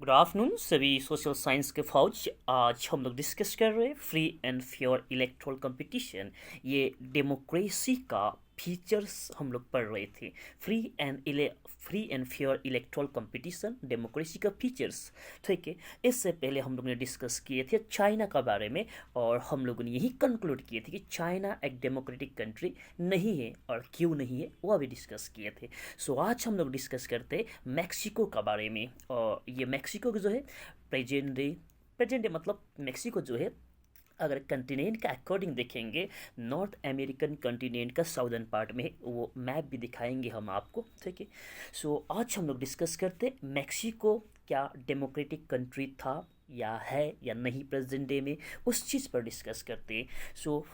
Good afternoon सभी social science के फौज। आज हम लोग डिस्कस कर रहे हैं free and fair electoral competition. ये डेमोक्रेसी का फीचर्स हम लोग पढ़ रहे थे। Free and fair electoral competition, democracy का फीचर्स। ठीक है, इससे पहले हम लोग ने डिस्कस किए थे चाइना का बारे में, और हम लोगों ने यही कंक्लूड किए थे कि चाइना एक डेमोक्रेटिक कंट्री नहीं है, और क्यों नहीं है वह भी डिस्कस किए थे। सो आज हम लोग डिस्कस करते हैं मैक्सिको का बारे में। और ये मैक्सिको जो है प्रेजेंट डे मतलब मैक्सिको जो है, अगर कंटिनेंट का अकॉर्डिंग देखेंगे, नॉर्थ अमेरिकन कंटिनेंट का साउदर्न पार्ट में है। वो मैप भी दिखाएंगे हम आपको। ठीक है, सो आज हम लोग डिस्कस करते हैं मैक्सिको क्या डेमोक्रेटिक कंट्री था या है या नहीं प्रेजेंट डे में, उस चीज़ पर डिस्कस करते हैं। सो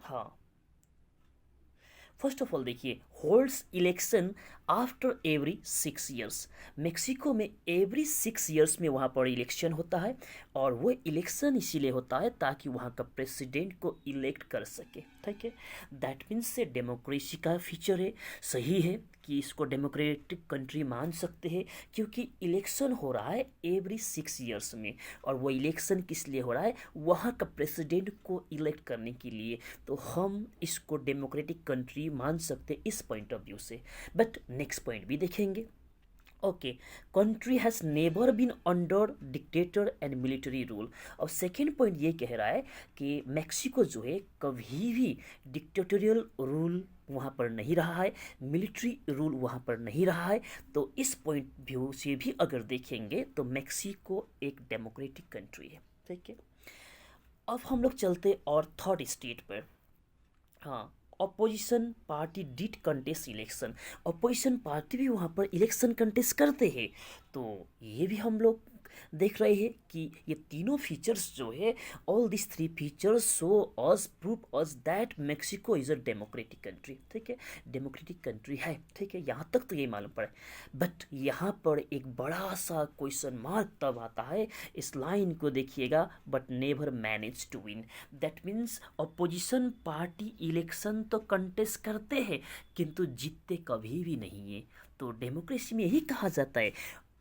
हाँ फर्स्ट ऑफ ऑल देखिए, holds election after every 6 years. Mexico में एवरी 6 ईयर्स में वहाँ पर इलेक्शन होता है, और वो इलेक्शन इसीलिए होता है ताकि वहाँ का प्रेसिडेंट को इलेक्ट कर सके। ठीक है, दैट मीन्स से डेमोक्रेसी का फीचर है। सही है कि इसको डेमोक्रेटिक कंट्री मान सकते हैं, क्योंकि इलेक्शन हो रहा है एवरी 6 ईयर्स में, और वो इलेक्शन किस लिए हो रहा है, वहाँ का प्रेसिडेंट को इलेक्ट करने के लिए। तो हम इसको डेमोक्रेटिक कंट्री मान सकते इस पॉइंट ऑफ व्यू से। बट नेक्स्ट पॉइंट भी देखेंगे। Okay, country has never been under dictator and military rule. और सेकेंड पॉइंट ये कह रहा है कि मैक्सिको जो है कभी भी डिक्टेटोरियल रूल वहाँ पर नहीं रहा है, मिलिट्री रूल वहाँ पर नहीं रहा है। तो इस पॉइंट व्यू से भी अगर देखेंगे तो मैक्सिको एक डेमोक्रेटिक कंट्री है। ठीक है, अब हम लोग चलते और थर्ड स्टेट पर। हाँ, opposition party did contest election. Opposition party भी वहाँ पर इलेक्शन कंटेस्ट करते हैं। तो ये भी हम लोग देख रहे हैं कि ये तीनों फीचर्स जो है, all this three features show us proof us that Mexico is a democratic country. ठीक है, डेमोक्रेटिक कंट्री है। ठीक है, यहाँ तक तो ये मालूम पड़ा। बट यहाँ पर एक बड़ा सा क्वेश्चन मार्क तब आता है, इस लाइन को देखिएगा, but never manage to win. That means opposition party election तो कंटेस्ट करते हैं, किंतु जीतते कभी भी नहीं है। तो डेमोक्रेसी में यही कहा जाता है,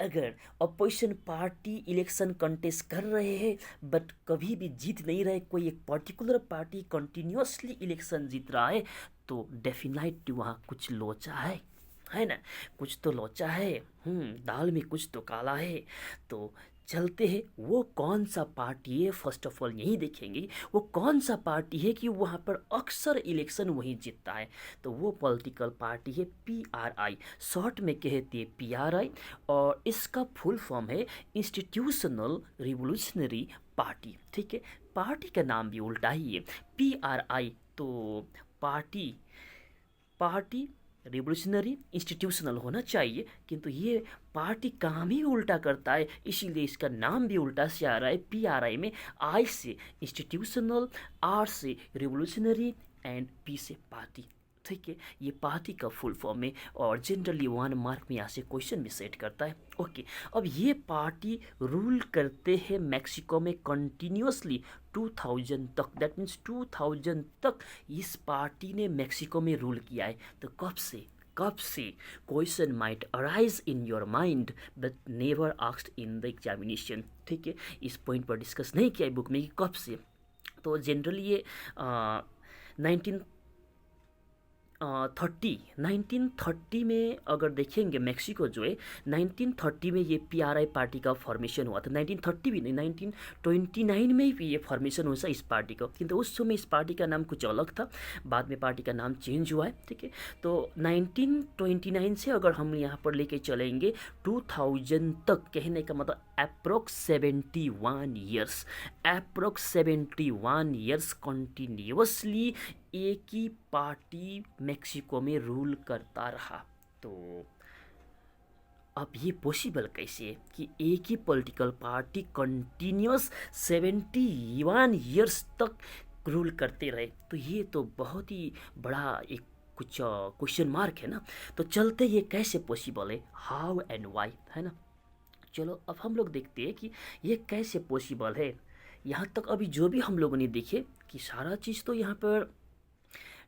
अगर अपोजिशन पार्टी इलेक्शन कंटेस्ट कर रहे हैं बट कभी भी जीत नहीं रहे, कोई एक पर्टिकुलर पार्टी कंटिन्यूसली इलेक्शन जीत रहा है, तो डेफिनेटली वहाँ कुछ लोचा है ना, कुछ तो लोचा है। दाल में कुछ तो काला है। तो चलते हैं, वो कौन सा पार्टी है, फर्स्ट ऑफ ऑल यही देखेंगे वो कौन सा पार्टी है कि वहाँ पर अक्सर इलेक्शन वही जीतता है। तो वो पॉलिटिकल पार्टी है PRI, शॉर्ट में कहते हैं PRI, और इसका फुल फॉर्म है इंस्टीट्यूशनल रिवोल्यूशनरी पार्टी। ठीक है, पार्टी का नाम भी उल्टा ही है, PRI। तो पार्टी पार्टी रिवोल्यूशनरी इंस्टीट्यूशनल होना चाहिए, किंतु ये पार्टी काम ही उल्टा करता है, इसीलिए इसका नाम भी उल्टा से आ रहा है। PRI में I से इंस्टीट्यूशनल, R से रिवोल्यूशनरी, एंड P से पार्टी। ठीक है, ये पार्टी का फुल फॉर्म है, और जनरली 1 मार्क में यहाँ से क्वेश्चन भी सेट करता है। ओके, अब ये पार्टी रूल करते हैं मैक्सिको में कंटिन्यूसली 2000 तक। दैट मीन्स 2000 तक इस पार्टी ने मैक्सिको में रूल किया है। तो कब से question might arise in your mind but never asked in the examination. ठीक है, इस पॉइंट पर डिस्कस नहीं किया है बुक में कि कब से। तो जनरली ये 1930 में अगर देखेंगे, मैक्सिको जो है 1930 में ये PRI पार्टी का फॉर्मेशन हुआ था। 1930 भी नहीं, 1929 में भी ये फॉर्मेशन हुआ था इस पार्टी का, किंतु उस समय इस पार्टी का नाम कुछ अलग था, बाद में पार्टी का नाम चेंज हुआ है। ठीक है, तो 1929 से अगर हम यहाँ पर लेके चलेंगे 2000 तक, कहने का मतलब अप्रोक्स 71 ईयर्स कंटिन्यूसली एक ही पार्टी मैक्सिको में रूल करता रहा। तो अब ये पॉसिबल कैसे है कि एक ही पॉलिटिकल पार्टी कंटिन्यूस 71 ईयर्स तक रूल करते रहे? तो ये तो बहुत ही बड़ा एक कुछ क्वेश्चन मार्क है ना। तो चलते ये कैसे पॉसिबल है, हाउ एंड वाई, है ना। चलो अब हम लोग देखते हैं कि ये कैसे पॉसिबल है। यहाँ तक अभी जो भी हम लोगों ने देखे कि सारा चीज़ तो यहाँ पर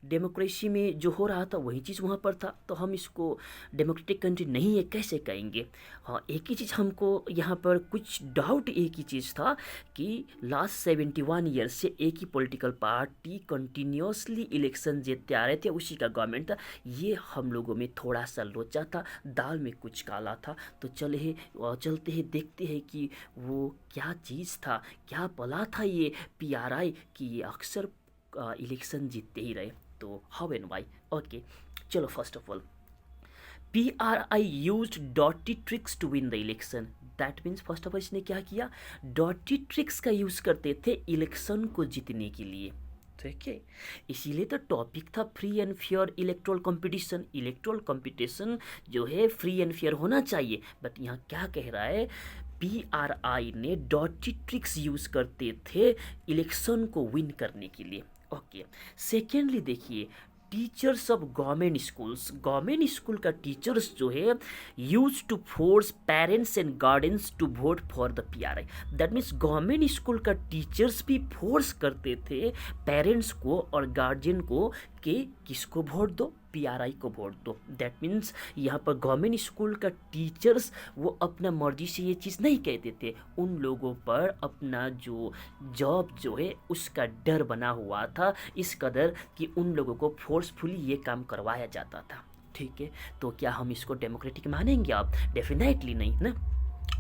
डेमोक्रेसी में जो हो रहा था वही चीज़ वहाँ पर था, तो हम इसको डेमोक्रेटिक कंट्री नहीं है कैसे कहेंगे। हाँ, एक ही चीज़ हमको यहाँ पर कुछ डाउट, एक ही चीज़ था कि लास्ट 71 ईयर्स से एक ही पॉलिटिकल पार्टी कंटिन्यूसली इलेक्शन जीतते आ रहे थे, उसी का गवर्नमेंट था। ये हम लोगों में थोड़ा सा लोचा था, दाल में कुछ काला था। तो चलते हैं देखते हैं कि वो क्या चीज़ था, क्या पला था ये पीआरआई कि ये अक्सर इलेक्शन जीतते ही रहे। तो हाउ एंड वाई। ओके, चलो first of all PRI used डॉटी tricks to win the election. That means first of all इसने क्या किया, डॉटी ट्रिक्स का यूज़ करते थे इलेक्शन को जीतने के लिए। ठीक है, इसीलिए तो टॉपिक था free and fair electoral competition. Electoral competition जो है फ्री एंड फेयर होना चाहिए, बट यहाँ क्या कह रहा है, PRI ने डॉटी ट्रिक्स यूज़ करते थे इलेक्शन को विन करने के लिए। ओके, सेकेंडली देखिए, टीचर्स ऑफ गवर्नमेंट स्कूल का टीचर्स जो है use to force parents and guardians to vote for the PRI। That means government school का टीचर्स भी फोर्स करते थे पेरेंट्स को और गार्जियन को कि किसको वोट दो, PRI को वोट दो। दैट मीन्स यहाँ पर गवर्नमेंट स्कूल का टीचर्स वो अपना मर्जी से ये चीज़ नहीं कहते थे, उन लोगों पर अपना जो जॉब जो है उसका डर बना हुआ था, इस कदर कि उन लोगों को फोर्सफुली ये काम करवाया जाता था। ठीक है, तो क्या हम इसको डेमोक्रेटिक मानेंगे आप? डेफिनेटली नहीं ना।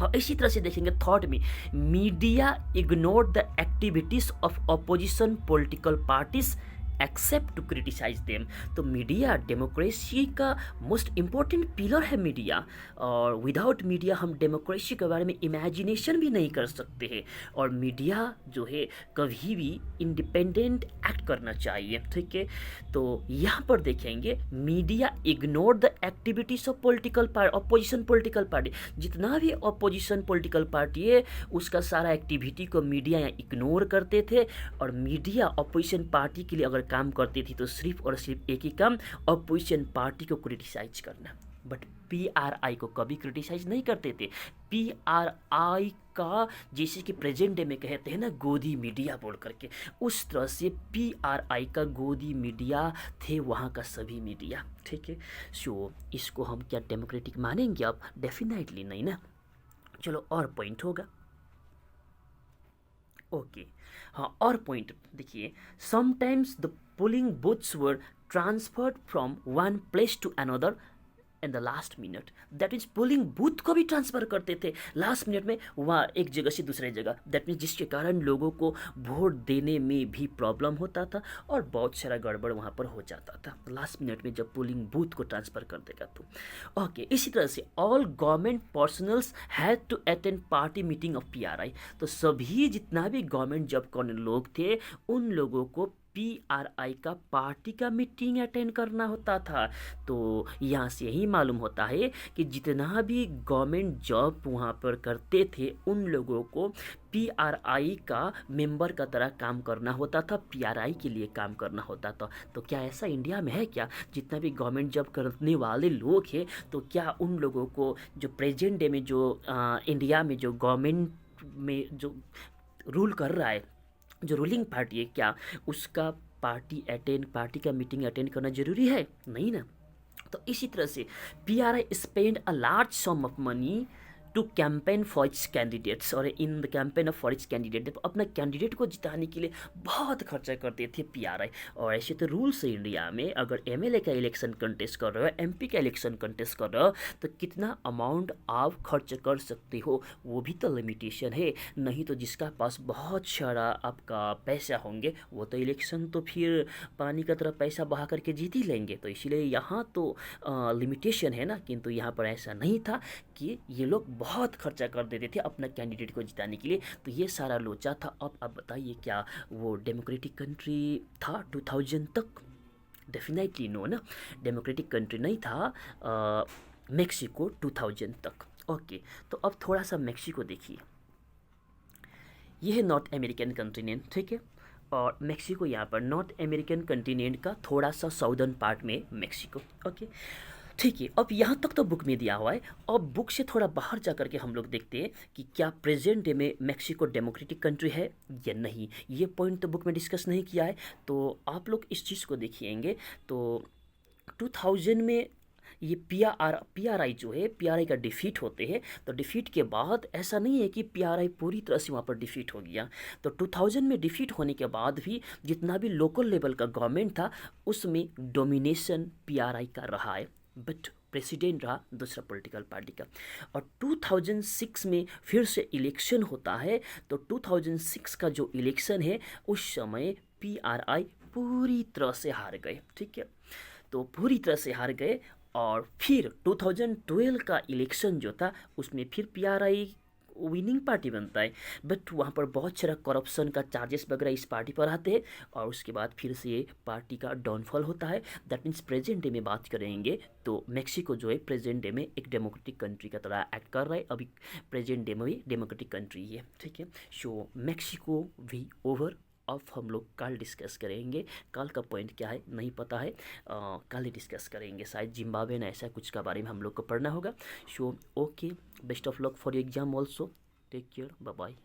और इसी तरह से देखेंगे थॉट में, media ignore the activities of opposition political parties except to criticise them. तो मीडिया डेमोक्रेसी का मोस्ट इम्पोर्टेंट पिलर है मीडिया, और विदाउट मीडिया हम डेमोक्रेसी के बारे में इमेजिनेशन भी नहीं कर सकते हैं। और मीडिया जो है कभी भी इंडिपेंडेंट एक्ट करना चाहिए। ठीक है, तो यहाँ पर देखेंगे media ignore the activities of opposition political party. जितना भी अपोजिशन पॉलिटिकल पार्टी है उसका सारा एक्टिविटी को मीडिया यहाँ इग्नोर करते थे, और मीडिया अपोजिशन पार्टी के लिए अगर काम करती थी तो सिर्फ और सिर्फ एक ही काम, अपोजिशन पार्टी को क्रिटिसाइज करना। बट PRI को कभी क्रिटिसाइज नहीं करते थे। PRI का जैसे कि प्रेजेंट डे में कहते हैं ना गोदी मीडिया बोल करके, उस तरह से PRI का गोदी मीडिया थे वहाँ का सभी मीडिया। ठीक है, सो इसको हम क्या डेमोक्रेटिक मानेंगे अब? डेफिनेटली नहीं ना। चलो और पॉइंट होगा। ओके, हाँ, और पॉइंट देखिए, sometimes the polling booths were transferred from one place to another in the last minute. That means polling booth को भी ट्रांसफ़र करते थे लास्ट मिनट में, वहाँ एक जगह से दूसरे जगह। दैट मीन्स जिसके कारण लोगों को वोट देने में भी प्रॉब्लम होता था और बहुत सारा गड़बड़ वहाँ पर हो जाता था लास्ट मिनट में जब पोलिंग बूथ को ट्रांसफ़र कर देगा तो। ओके, इसी तरह से all government personnels had to attend party meeting of PRI। तो सभी जितना भी गवर्नमेंट जॉब करने लोग थे उन लोगों को PRI का पार्टी का मीटिंग अटेंड करना होता था। तो यहाँ से यही मालूम होता है कि जितना भी गवर्नमेंट जॉब वहाँ पर करते थे उन लोगों को PRI का मेंबर का तरह काम करना होता था, PRI के लिए काम करना होता था। तो क्या ऐसा इंडिया में है क्या? जितना भी गवर्नमेंट जॉब करने वाले लोग हैं तो क्या उन लोगों को जो प्रेजेंट डे में जो इंडिया में जो गवर्नमेंट में जो रूल कर रहा है, जो रूलिंग पार्टी है, क्या उसका पार्टी का मीटिंग अटेंड करना जरूरी है? नहीं ना। तो इसी तरह से PRI spend a large sum of money to campaign for its candidates, और in the campaign for its candidate अपना कैंडिडेट को जिताने के लिए बहुत खर्चा करते थे PRI। और ऐसे तो रूल्स है इंडिया में, अगर MLA का इलेक्शन कंटेस्ट कर रहे हो, MP का इलेक्शन कंटेस्ट कर रहे हो तो कितना अमाउंट आप खर्च कर सकते हो वो भी तो लिमिटेशन है। नहीं तो जिसका पास बहुत सारा आपका पैसा होंगे वो तो इलेक्शन तो फिर पानी का तरह पैसा बहा करके जीत ही लेंगे। तो इसीलिए यहाँ तो लिमिटेशन है ना, किंतु यहाँ पर ऐसा नहीं था कि ये लोग बहुत खर्चा कर देते थे अपना कैंडिडेट को जिताने के लिए। तो ये सारा लोचा था। अब आप बताइए क्या वो डेमोक्रेटिक कंट्री था 2000 तक? डेफिनेटली नो ना, डेमोक्रेटिक कंट्री नहीं था मेक्सिको 2000 तक। ओके, तो अब थोड़ा सा मेक्सिको देखिए। ये है नॉर्थ अमेरिकन कंटिनेंट, ठीक है, और मेक्सिको यहाँ पर नॉर्थ अमेरिकन कंटिनेंट का थोड़ा सा साउदर्न पार्ट में मेक्सिको। ओके, ठीक है, अब यहाँ तक तो बुक में दिया हुआ है। अब बुक से थोड़ा बाहर जा कर के हम लोग देखते हैं कि क्या प्रेजेंट डे में मेक्सिको डेमोक्रेटिक कंट्री है या नहीं। ये पॉइंट तो बुक में डिस्कस नहीं किया है, तो आप लोग इस चीज़ को देखिएंगे। तो 2000 में ये पीआरआई जो है, पीआरआई का डिफीट होते हैं। तो डिफीट के बाद ऐसा नहीं है कि पीआरआई पूरी तरह से वहाँ पर डिफीट हो गया। तो 2000 में डिफीट होने के बाद भी जितना भी लोकल लेवल का गवर्नमेंट था उसमें डोमिनेशन पीआरआई का रहा है, बट प्रेसिडेंट रहा दूसरा पॉलिटिकल पार्टी का। और 2006 में फिर से इलेक्शन होता है। तो 2006 का जो इलेक्शन है उस समय पीआरआई पूरी तरह से हार गए। ठीक है, तो पूरी तरह से हार गए। और फिर 2012 का इलेक्शन जो था उसमें फिर पीआरआई विनिंग पार्टी बनता है, बट वहाँ पर बहुत सारा करप्शन का चार्जेस वगैरह इस पार्टी पर आते हैं और उसके बाद फिर से ये पार्टी का डाउनफॉल होता है। दैट मीन्स प्रेजेंट डे में बात करेंगे तो मेक्सिको जो है प्रेजेंट डे में एक डेमोक्रेटिक कंट्री का तरह एक्ट कर रहा है। अभी प्रेजेंट डे में भी डेमोक्रेटिक कंट्री है। ठीक है, सो मेक्सिको भी ओवर। अब हम लोग कल डिस्कस करेंगे। कल का पॉइंट क्या है नहीं पता है, कल ही डिस्कस करेंगे। शायद जिम्बाब्वे ना ऐसा कुछ का बारे में हम लोग को पढ़ना होगा। So okay, best of luck for exam also. Take care, bye bye.